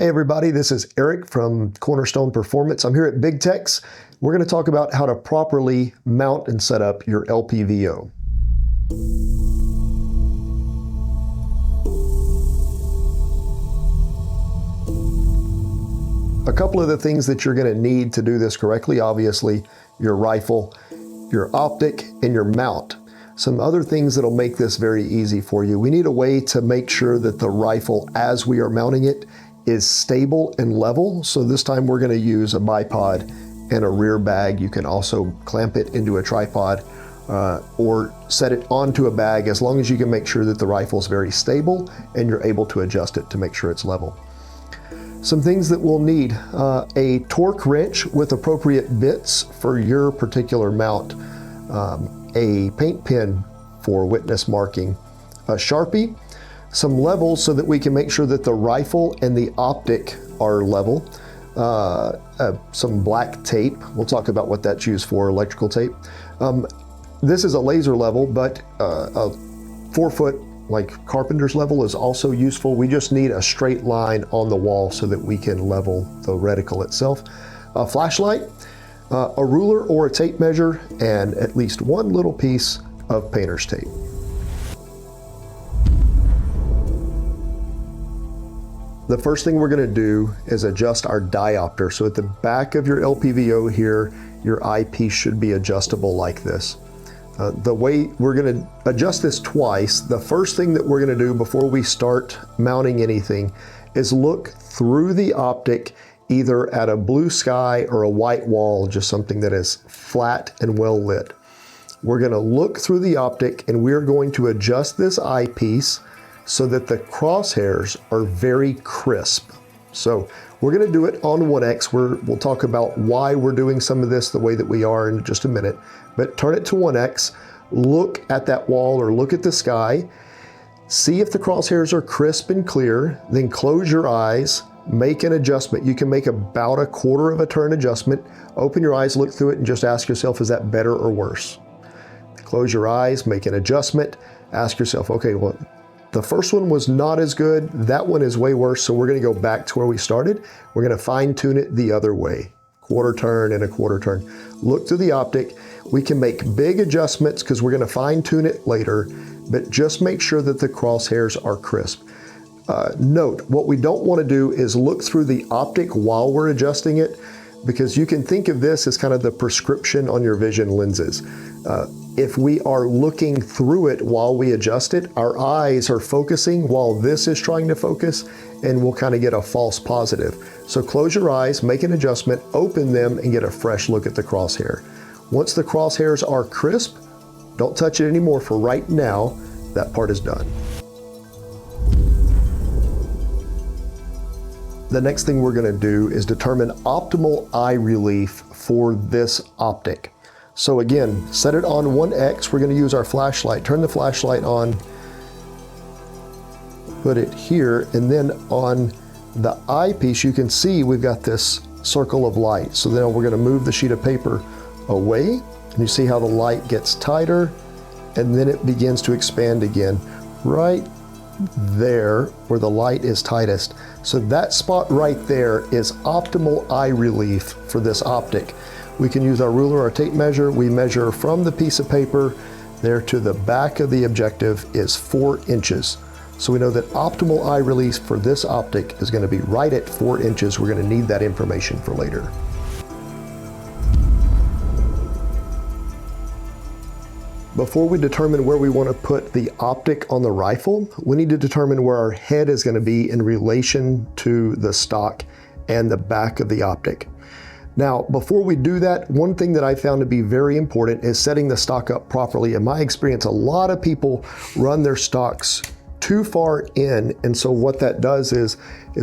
Hey everybody, this is Eric from Cornerstone Performance. I'm here at Big Techs. We're going to talk about how to properly mount and set up your LPVO. A couple of the things that you're going to need to do this correctly, obviously, your rifle, your optic, and your mount. Some other things that'll make this very easy for you. We need a way to make sure that the rifle, as we are mounting it, is stable and level. So this time we're going to use a bipod and a rear bag. You can also clamp it into a tripod or set it onto a bag, as long as you can make sure that the rifle is very stable and you're able to adjust it to make sure it's level. Some things that we'll need: a torque wrench with appropriate bits for your particular mount, a paint pen for witness marking, a Sharpie, some levels so that we can make sure that the rifle and the optic are level, some black tape. We'll talk about what that's used for, electrical tape. This is a laser level, but a 4-foot like carpenter's level is also useful. We just need a straight line on the wall so that we can level the reticle itself. A flashlight, a ruler or a tape measure, and at least one little piece of painter's tape. The first thing we're going to do is adjust our diopter. So at the back of your LPVO here, your eyepiece should be adjustable like this. The way we're going to adjust this twice, the first thing that we're going to do before we start mounting anything is look through the optic, either at a blue sky or a white wall, just something that is flat and well lit. We're going to look through the optic and we're going to adjust this eyepiece so that the crosshairs are very crisp. So we're going to do it on 1x. We'll talk about why we're doing some of this the way that we are in just a minute. But turn it to 1x, look at that wall or look at the sky, see if the crosshairs are crisp and clear, then close your eyes, make an adjustment. You can make about a 1/4 of a turn adjustment. Open your eyes, look through it, and just ask yourself, is that better or worse? Close your eyes, make an adjustment, ask yourself, okay, well, the first one was not as good, that one is way worse, so we're going to go back to where we started. We're going to fine tune it the other way. 1/4 turn and a 1/4 turn. Look through the optic. We can make big adjustments because we're going to fine tune it later, but just make sure that the crosshairs are crisp. Note, what we don't want to do is look through the optic while we're adjusting it, because you can think of this as kind of the prescription on your vision lenses. If we are looking through it while we adjust it, our eyes are focusing while this is trying to focus, and we'll kind of get a false positive. So close your eyes, make an adjustment, open them, and get a fresh look at the crosshair. Once the crosshairs are crisp, don't touch it anymore for right now. That part is done. The next thing we're going to do is determine optimal eye relief for this optic. So again, set it on 1x. We're going to use our flashlight. Turn the flashlight on, put it here, and then on the eyepiece, you can see we've got this circle of light. So then we're going to move the sheet of paper away, and you see how the light gets tighter, and then it begins to expand again, right there where the light is tightest. So that spot right there is optimal eye relief for this optic. We can use our ruler or tape measure. We measure from the piece of paper there to the back of the objective is 4 inches. So we know that optimal eye relief for this optic is going to be right at 4 inches. We're going to need that information for later. Before we determine where we want to put the optic on the rifle, we need to determine where our head is going to be in relation to the stock and the back of the optic. Now, before we do that, one thing that I found to be very important is setting the stock up properly. In my experience, a lot of people run their stocks too far in, and so what that does is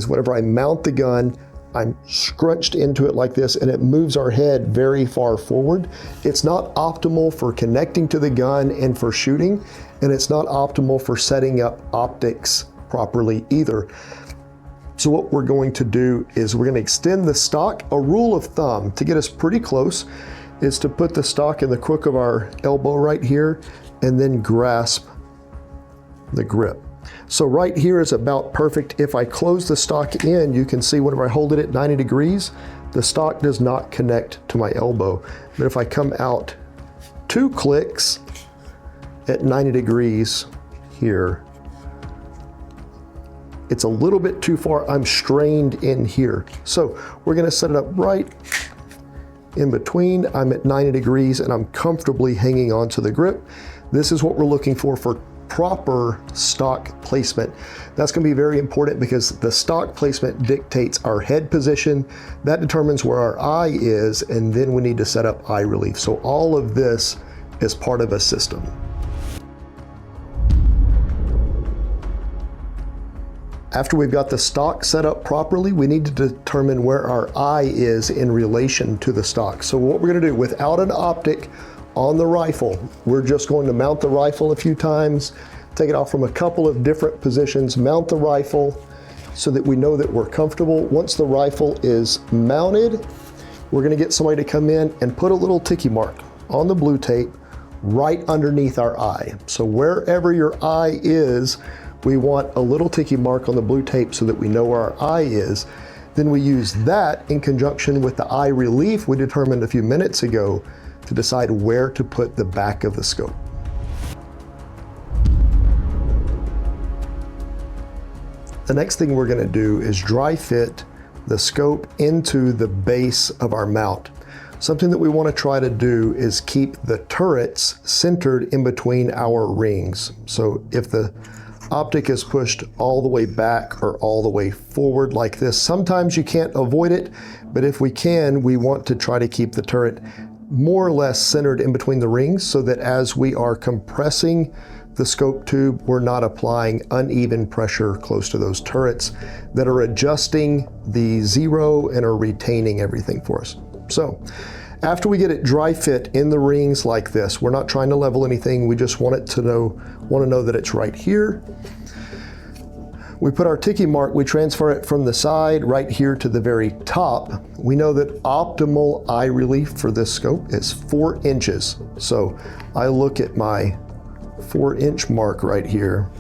whenever I mount the gun, I'm scrunched into it like this, and it moves our head very far forward. It's not optimal for connecting to the gun and for shooting, and it's not optimal for setting up optics properly either. So what we're going to do is we're going to extend the stock. A rule of thumb to get us pretty close is to put the stock in the crook of our elbow right here and then grasp the grip. So right here is about perfect. If I close the stock in, you can see whenever I hold it at 90 degrees, the stock does not connect to my elbow. But if I come out 2 clicks at 90 degrees here, it's a little bit too far. I'm strained in here. So we're gonna set it up right in between. I'm at 90 degrees and I'm comfortably hanging onto the grip. This is what we're looking for proper stock placement. That's going to be very important because the stock placement dictates our head position. That determines where our eye is, and then we need to set up eye relief. So all of this is part of a system. After we've got the stock set up properly, we need to determine where our eye is in relation to the stock. So what we're going to do, without an optic on the rifle, we're just going to mount the rifle a few times, take it off from a couple of different positions, mount the rifle so that we know that we're comfortable. Once the rifle is mounted, we're going to get somebody to come in and put a little ticky mark on the blue tape right underneath our eye. So wherever your eye is, we want a little ticky mark on the blue tape so that we know where our eye is. Then we use that in conjunction with the eye relief we determined a few minutes ago to decide where to put the back of the scope. The next thing we're going to do is dry fit the scope into the base of our mount. Something that we want to try to do is keep the turrets centered in between our rings. So if the optic is pushed all the way back or all the way forward like this, sometimes you can't avoid it, but if we can, we want to try to keep the turret more or less centered in between the rings so that as we are compressing the scope tube, we're not applying uneven pressure close to those turrets that are adjusting the zero and are retaining everything for us. So after we get it dry fit in the rings like this, we're not trying to level anything, we just want to know that it's right here. We put our ticky mark, we transfer it from the side right here to the very top. We know that optimal eye relief for this scope is 4 inches. So I look at my 4-inch mark right here,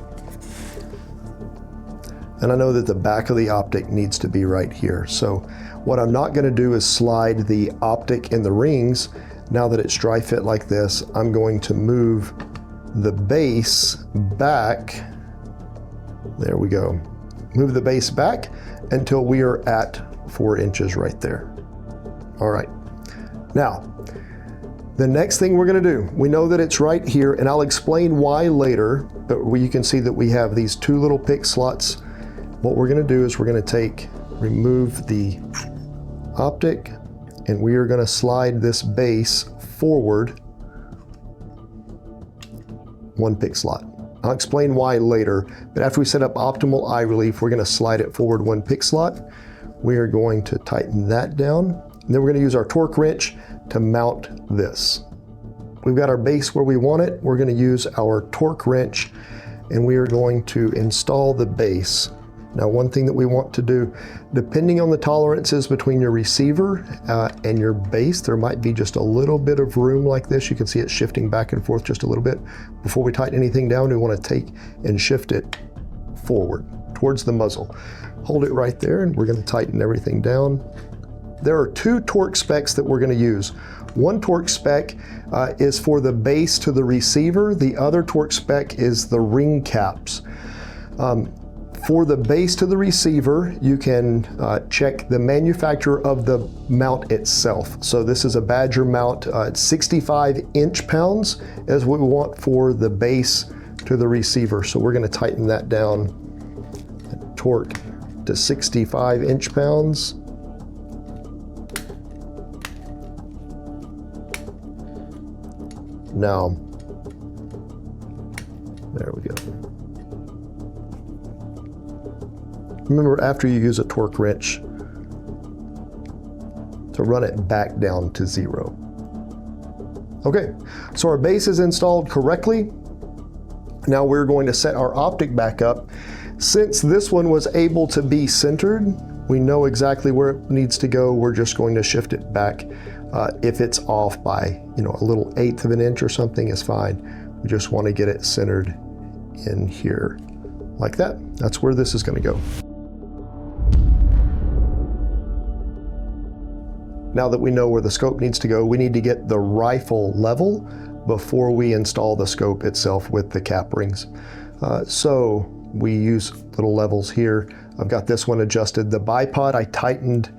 and I know that the back of the optic needs to be right here. So what I'm not going to do is slide the optic in the rings. Now that it's dry fit like this, I'm going to move the base back. There we go. Move the base back until we are at 4 inches right there. All right. Now, the next thing we're going to do, we know that it's right here, and I'll explain why later, but you can see that we have these 2 little pick slots. What we're going to do is we're going to remove the optic, and we are going to slide this base forward 1 pick slot. I'll explain why later, but after we set up optimal eye relief, we're going to slide it forward 1 pick slot. We are going to tighten that down, and then we're going to use our torque wrench to mount this. We've got our base where we want it. We're going to use our torque wrench, and we are going to install the base. Now, one thing that we want to do, depending on the tolerances between your receiver and your base, there might be just a little bit of room like this. You can see it shifting back and forth just a little bit. Before we tighten anything down, we want to take and shift it forward towards the muzzle. Hold it right there, and we're going to tighten everything down. There are 2 torque specs that we're going to use. One torque spec is for the base to the receiver. The other torque spec is the ring caps. For the base to the receiver, you can check the manufacturer of the mount itself. So this is a Badger mount. It's 65 inch-pounds is what we want for the base to the receiver. So we're going to tighten that down, torque to 65 inch-pounds. Now, there we go. Remember, after you use a torque wrench, to run it back down to 0. Okay, so our base is installed correctly. Now we're going to set our optic back up. Since this one was able to be centered, we know exactly where it needs to go. We're just going to shift it back. If it's off by, a little 1/8 of an inch or something is fine. We just want to get it centered in here. like that. That's where this is going to go. Now that we know where the scope needs to go, we need to get the rifle level before we install the scope itself with the cap rings. So we use little levels here. I've got this one adjusted. The bipod, I tightened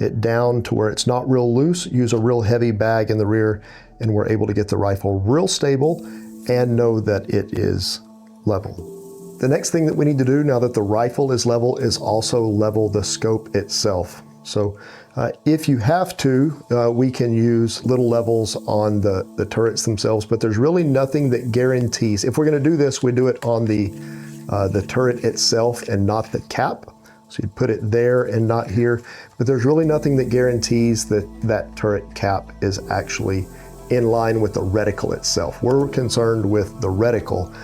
it down to where it's not real loose, use a real heavy bag in the rear, and we're able to get the rifle real stable and know that it is level. The next thing that we need to do now that the rifle is also level the scope itself. So if you have to, we can use little levels on the turrets themselves, but there's really nothing that guarantees. If we're going to do this, we do it on the turret itself and not the cap. So you put it there and not here, but there's really nothing that guarantees that that turret cap is actually in line with the reticle itself. We're concerned with the reticle.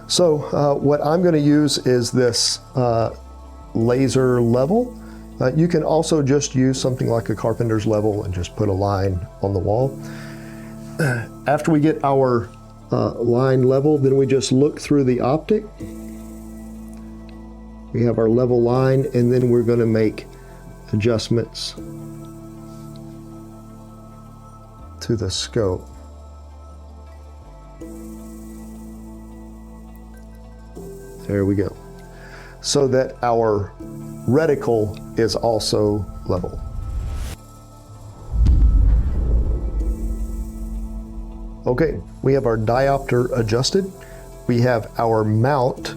So what I'm going to use is this laser level. You can also just use something like a carpenter's level and just put a line on the wall. After we get our line level, then we just look through the optic. We have our level line, and then we're going to make adjustments to the scope. There we go. So that our reticle is also level. Okay, we have our diopter adjusted. We have our mount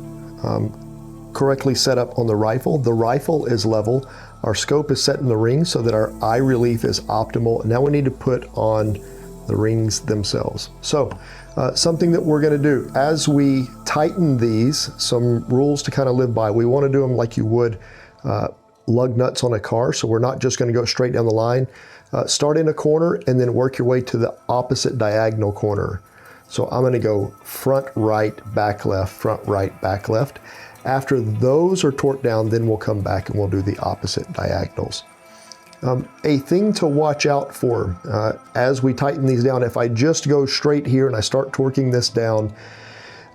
correctly set up on the rifle. The rifle is level. Our scope is set in the ring so that our eye relief is optimal. Now we need to put on the rings themselves. So something that we're going to do as we tighten these, some rules to kind of live by. We want to do them like you would lug nuts on a car. So we're not just going to go straight down the line. Start in a corner and then work your way to the opposite diagonal corner. So I'm going to go front, right, back, left, front, right, back, left. After those are torqued down, then we'll come back and we'll do the opposite diagonals. A thing to watch out for as we tighten these down, if I just go straight here and I start torquing this down,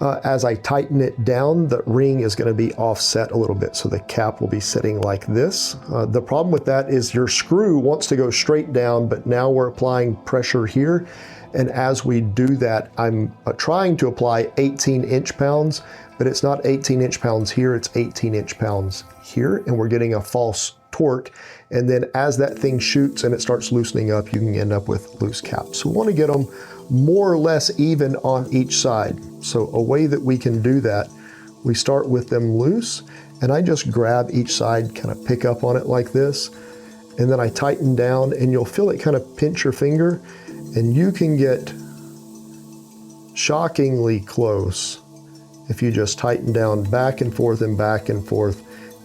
as I tighten it down, the ring is going to be offset a little bit, so the cap will be sitting like this. The problem with that is your screw wants to go straight down, but now we're applying pressure here, and as we do that, I'm trying to apply 18 inch-pounds, but it's not 18 inch-pounds here, it's 18 inch-pounds here, and we're getting a false torque. And then as that thing shoots and it starts loosening up, you can end up with loose caps. So we want to get them more or less even on each side. So a way that we can do that, we start with them loose, and I just grab each side, kind of pick up on it like this, and then I tighten down, and you'll feel it kind of pinch your finger, and you can get shockingly close if you just tighten down back and forth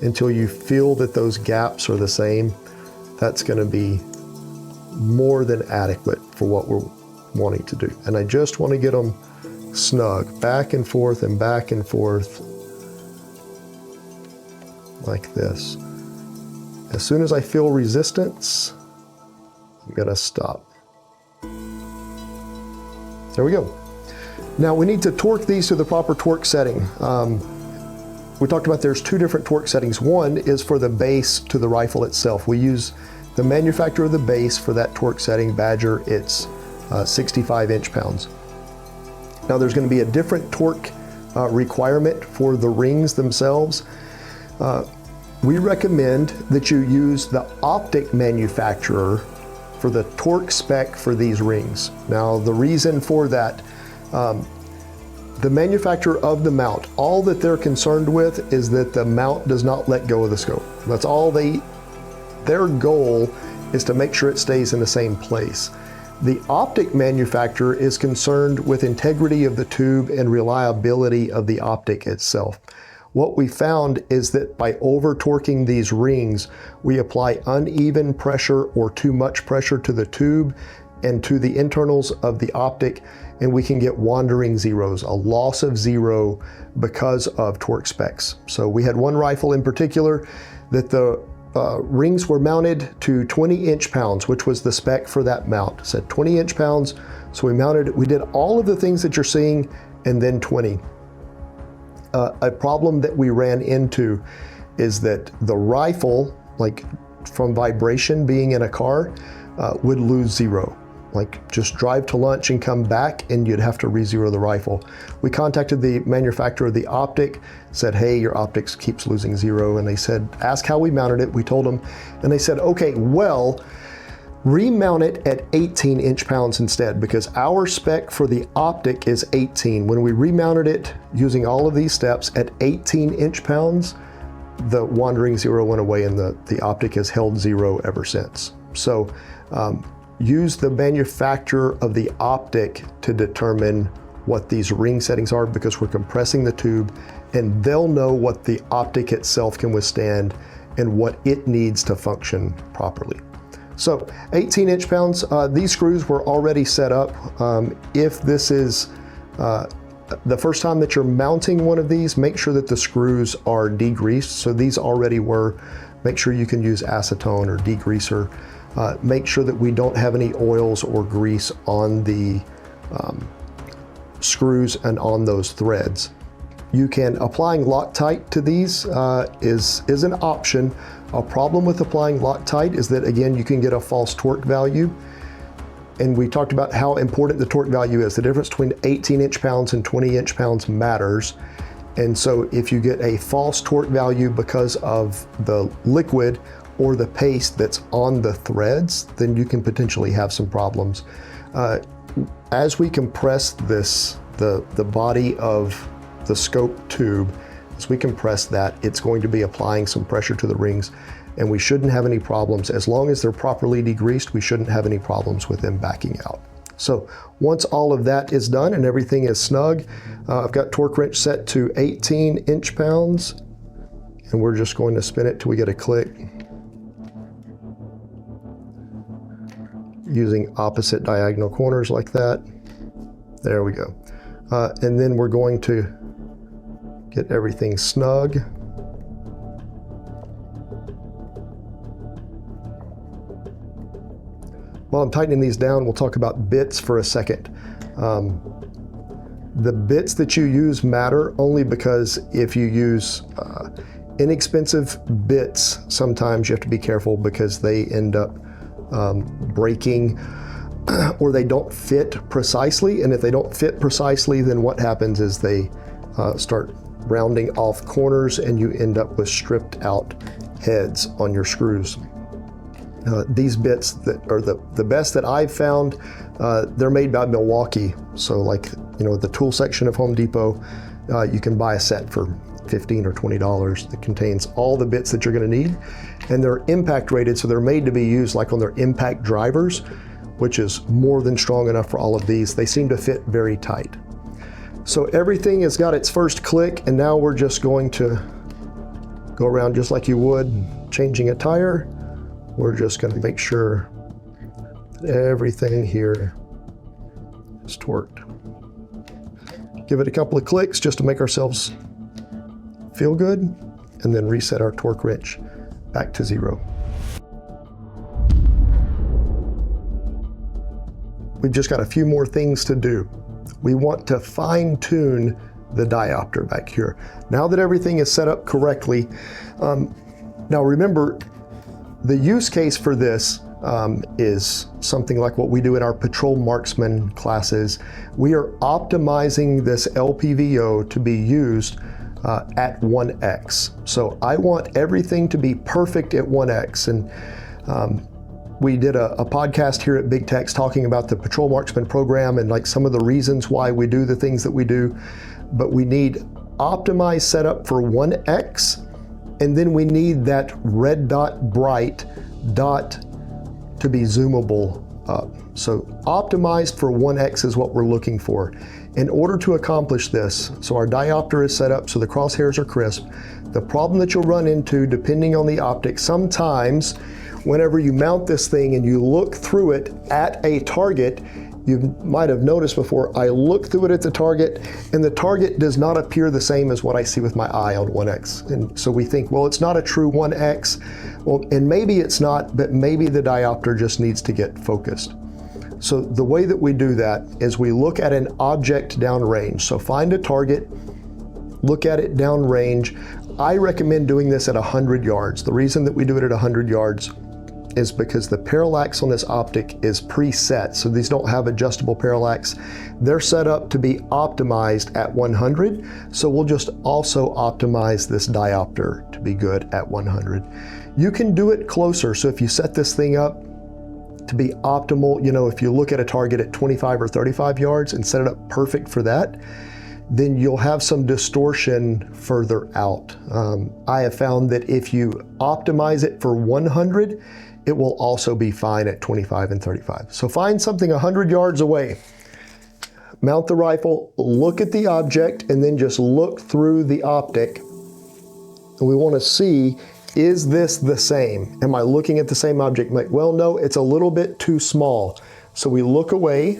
until you feel that those gaps are the same. That's going to be more than adequate for what we're wanting to do. And I just want to get them snug, back and forth like this. As soon as I feel resistance, I'm going to stop. There we go. Now we need to torque these to the proper torque setting. We talked about there's two different torque settings. One is for the base to the rifle itself. We use the manufacturer of the base for that torque setting, Badger. It's 65 inch-pounds. Now there's going to be a different torque requirement for the rings themselves. We recommend that you use the optic manufacturer for the torque spec for these rings. Now the reason for that, the manufacturer of the mount, all that they're concerned with is that the mount does not let go of the scope. That's all their goal is to make sure it stays in the same place. The optic manufacturer is concerned with integrity of the tube and reliability of the optic itself. What we found is that by over torquing these rings, we apply uneven pressure or too much pressure to the tube and to the internals of the optic, and we can get wandering zeros, a loss of zero because of torque specs. So we had one rifle in particular that the rings were mounted to 20 inch-pounds, which was the spec for that mount. It said 20 inch-pounds, so we did all of the things that you're seeing, and then 20. A problem that we ran into is that the rifle, like from vibration being in a car, would lose zero. Like just drive to lunch and come back and you'd have to re-zero the rifle. We contacted the manufacturer of the optic, said, hey, your optics keeps losing zero. And they said, ask how we mounted it. We told them, and they said, okay, well, remount it at 18 inch-pounds instead, because our spec for the optic is 18. When we remounted it using all of these steps at 18 inch-pounds, the wandering zero went away and the optic has held zero ever since. So use the manufacturer of the optic to determine what these ring settings are, because we're compressing the tube and they'll know what the optic itself can withstand and what it needs to function properly. So 18 inch-pounds, these screws were already set up. If this is the first time that you're mounting one of these, make sure that the screws are degreased. So these already were. Make sure you can use acetone or degreaser. Make sure that we don't have any oils or grease on the screws and on those threads. You can, applying Loctite to these is an option. A problem with applying Loctite is that, again, you can get a false torque value. And we talked about how important the torque value is. The difference between 18 inch-pounds and 20 inch-pounds matters. And so if you get a false torque value because of the liquid or the paste that's on the threads, then you can potentially have some problems. As we compress this, the body of the scope tube, as we compress that, it's going to be applying some pressure to the rings, and we shouldn't have any problems. As long as they're properly degreased, we shouldn't have any problems with them backing out. So once all of that is done and everything is snug, I've got torque wrench set to 18 inch-pounds, and we're just going to spin it till we get a click, using opposite diagonal corners like that. There we go. And then we're going to get everything snug. While I'm tightening these down, we'll talk about bits for a second. The bits that you use matter only because if you use inexpensive bits, sometimes you have to be careful because they end up breaking or they don't fit precisely. And if they don't fit precisely, then what happens is they start rounding off corners and you end up with stripped out heads on your screws. These bits that are the best that I've found, they're made by Milwaukee. So like, you know, the tool section of Home Depot, you can buy a set for $15 or $20 that contains all the bits that you're gonna need. And they're impact rated, so they're made to be used like on their impact drivers, which is more than strong enough for all of these. They seem to fit very tight. So everything has got its first click, and now we're just going to go around just like you would changing a tire. We're just going to make sure that everything here is torqued. Give it a couple of clicks just to make ourselves feel good, and then reset our torque wrench back to zero. We've just got a few more things to do. We want to fine-tune the diopter back here. Now that everything is set up correctly, now remember, the use case for this is something like what we do in our patrol marksman classes. We are optimizing this LPVO to be used at 1x. So I want everything to be perfect at 1x. And we did a podcast here at Big Techs talking about the patrol marksman program and like some of the reasons why we do the things that we do. But we need optimized setup for 1x. And then we need that red dot bright dot to be zoomable up. So optimized for 1x is what we're looking for. In order to accomplish this, so our diopter is set up so the crosshairs are crisp. The problem that you'll run into, depending on the optic, sometimes whenever you mount this thing and you look through it at a target, you might have noticed before, I look through it at the target and the target does not appear the same as what I see with my eye on 1x. And so we think, well, it's not a true 1x. Well, and maybe it's not, but maybe the diopter just needs to get focused. So the way that we do that is we look at an object downrange. So find a target look at it downrange. I recommend doing this at 100 yards. The reason that we do it at 100 yards is because the parallax on this optic is preset, so these don't have adjustable parallax. They're set up to be optimized at 100, so we'll just also optimize this diopter to be good at 100. You can do it closer, so if you set this thing up to be optimal, you know, if you look at a target at 25 or 35 yards and set it up perfect for that, then you'll have some distortion further out. I have found that if you optimize it for 100, it will also be fine at 25 and 35. So find something 100 yards away, mount the rifle, look at the object, and then just look through the optic. And we want to see, is this the same? Am I looking at the same object? Like, well, no, it's a little bit too small. So we look away,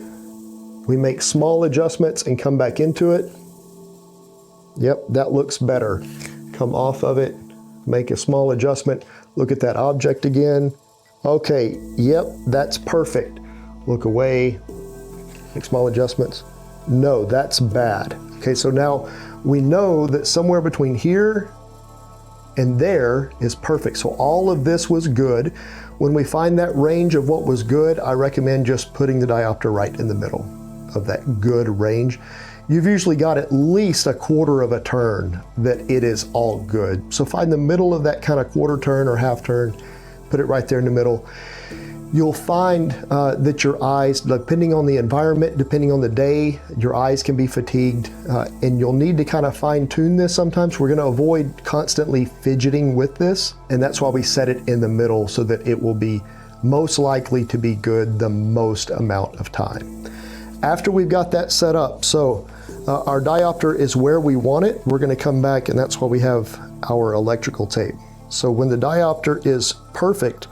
we make small adjustments and come back into it. Yep, that looks better. Come off of it, make a small adjustment, look at that object again. Okay, yep, that's perfect. Look away, make small adjustments. No, that's bad. Okay, so now we know that somewhere between here and there is perfect. So all of this was good. When we find that range of what was good, I recommend just putting the diopter right in the middle of that good range. You've usually got at least a quarter of a turn that it is all good. So find the middle of that kind of quarter turn or half turn, put it right there in the middle. You'll find that your eyes, depending on the environment, depending on the day, your eyes can be fatigued, and you'll need to kind of fine tune this sometimes. We're gonna avoid constantly fidgeting with this, and that's why we set it in the middle so that it will be most likely to be good the most amount of time. After we've got that set up, so our diopter is where we want it, we're gonna come back, and that's why we have our electrical tape. So when the diopter is perfect,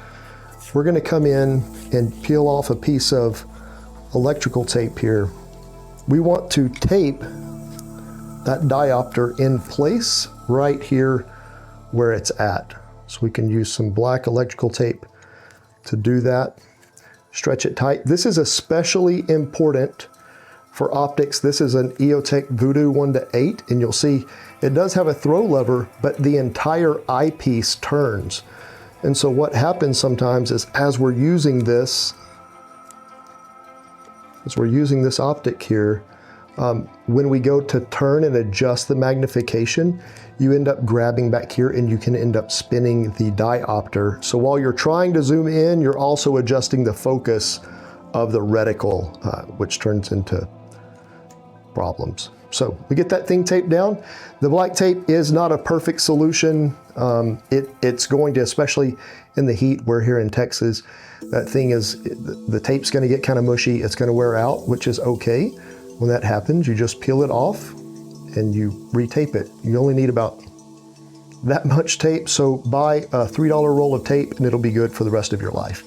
we're gonna come in and peel off a piece of electrical tape here. We want to tape that diopter in place right here where it's at. So we can use some black electrical tape to do that. Stretch it tight. This is especially important for optics. This is an EOTech Voodoo 1:8, and you'll see it does have a throw lever, but the entire eyepiece turns. And so what happens sometimes is as we're using this optic here, when we go to turn and adjust the magnification, you end up grabbing back here and you can end up spinning the diopter. So while you're trying to zoom in, you're also adjusting the focus of the reticle, which turns into problems. So we get that thing taped down. The black tape is not a perfect solution. It's going to, especially in the heat, we're here in Texas, that thing is, the tape's gonna get kind of mushy, it's gonna wear out, which is okay. When that happens, you just peel it off and you retape it. You only need about that much tape, so buy a $3 roll of tape and it'll be good for the rest of your life.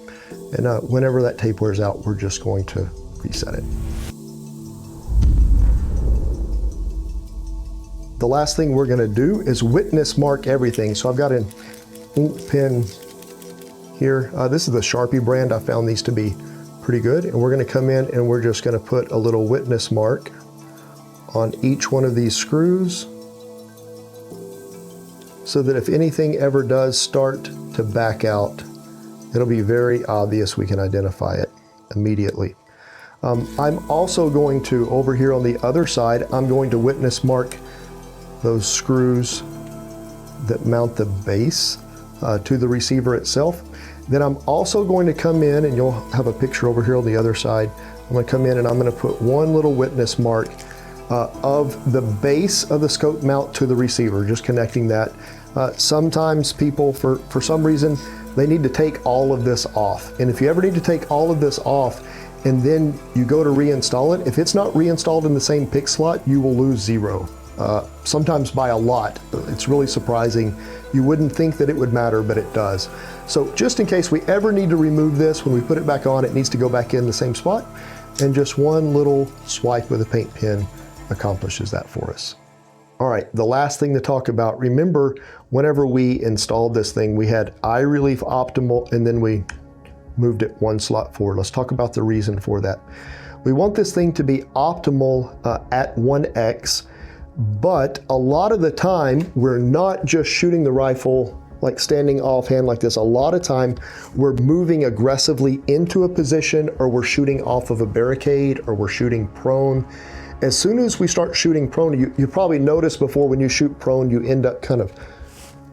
And whenever that tape wears out, we're just going to reset it. The last thing we're gonna do is witness mark everything. So I've got an ink pen here. This is the Sharpie brand. I found these to be pretty good. And we're gonna come in and we're just gonna put a little witness mark on each one of these screws so that if anything ever does start to back out, it'll be very obvious. We can identify it immediately. I'm also going to, over here on the other side, I'm going to witness mark those screws that mount the base to the receiver itself. Then I'm also going to come in, and you'll have a picture over here on the other side. I'm going to come in and I'm going to put one little witness mark of the base of the scope mount to the receiver, just connecting that. Sometimes people, for some reason, they need to take all of this off. And if you ever need to take all of this off and then you go to reinstall it, if it's not reinstalled in the same pick slot, you will lose 0. Sometimes by a lot. It's really surprising. You wouldn't think that it would matter, but it does. So just in case we ever need to remove this, when we put it back on, it needs to go back in the same spot, and just one little swipe with a paint pen accomplishes that for us. All right, the last thing to talk about, remember whenever we installed this thing, we had eye relief optimal, and then we moved it one slot forward. Let's talk about the reason for that. We want this thing to be optimal at 1x. But a lot of the time, we're not just shooting the rifle like standing offhand like this. A lot of time, we're moving aggressively into a position, or we're shooting off of a barricade, or we're shooting prone. As soon as we start shooting prone, you probably noticed before, when you shoot prone, you end up kind of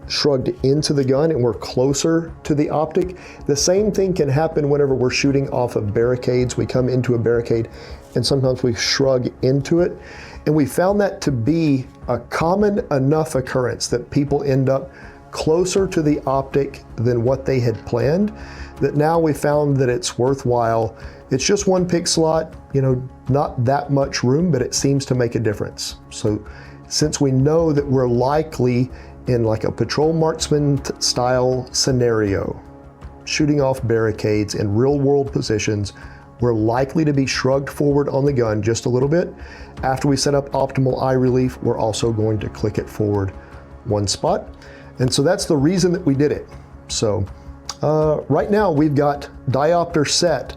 shrugged into the gun and we're closer to the optic. The same thing can happen whenever we're shooting off of barricades. We come into a barricade and sometimes we shrug into it. And we found that to be a common enough occurrence that people end up closer to the optic than what they had planned, that now we found that it's worthwhile. It's just one pick slot, you know, not that much room, but it seems to make a difference. So since we know that we're likely in like a patrol marksman style scenario, shooting off barricades in real world positions, we're likely to be shrugged forward on the gun just a little bit. After we set up optimal eye relief, we're also going to click it forward one spot. And so that's the reason that we did it. So right now we've got diopter set.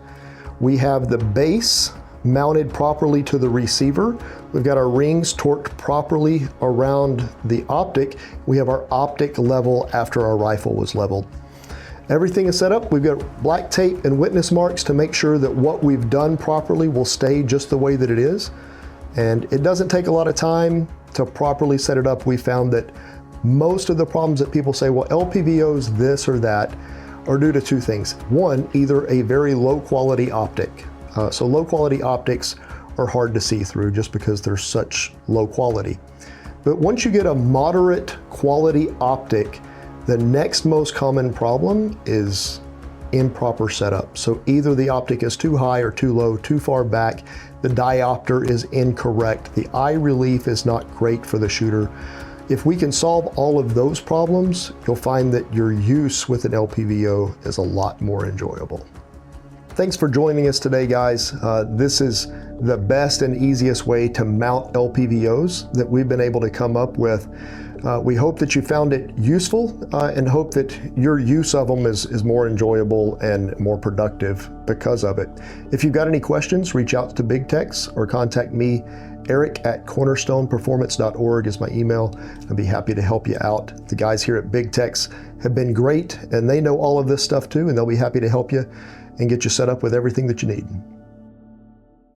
We have the base mounted properly to the receiver. We've got our rings torqued properly around the optic. We have our optic level after our rifle was leveled. Everything is set up. We've got black tape and witness marks to make sure that what we've done properly will stay just the way that it is. And it doesn't take a lot of time to properly set it up. We found that most of the problems that people say, well, LPVO's this or that, are due to two things. One, either a very low quality optic. So low quality optics are hard to see through just because they're such low quality. But once you get a moderate quality optic, the next most common problem is improper setup. So either the optic is too high or too low, too far back, the diopter is incorrect, the eye relief is not great for the shooter. If we can solve all of those problems, you'll find that your use with an LPVO is a lot more enjoyable. Thanks for joining us today, guys. This is the best and easiest way to mount LPVOs that we've been able to come up with. We hope that you found it useful and hope that your use of them is more enjoyable and more productive because of it. If you've got any questions, reach out to Big Tex or contact me. Eric@cornerstoneperformance.org is my email. I'd be happy to help you out. The guys here at Big Tex have been great, and they know all of this stuff too, and they'll be happy to help you and get you set up with everything that you need.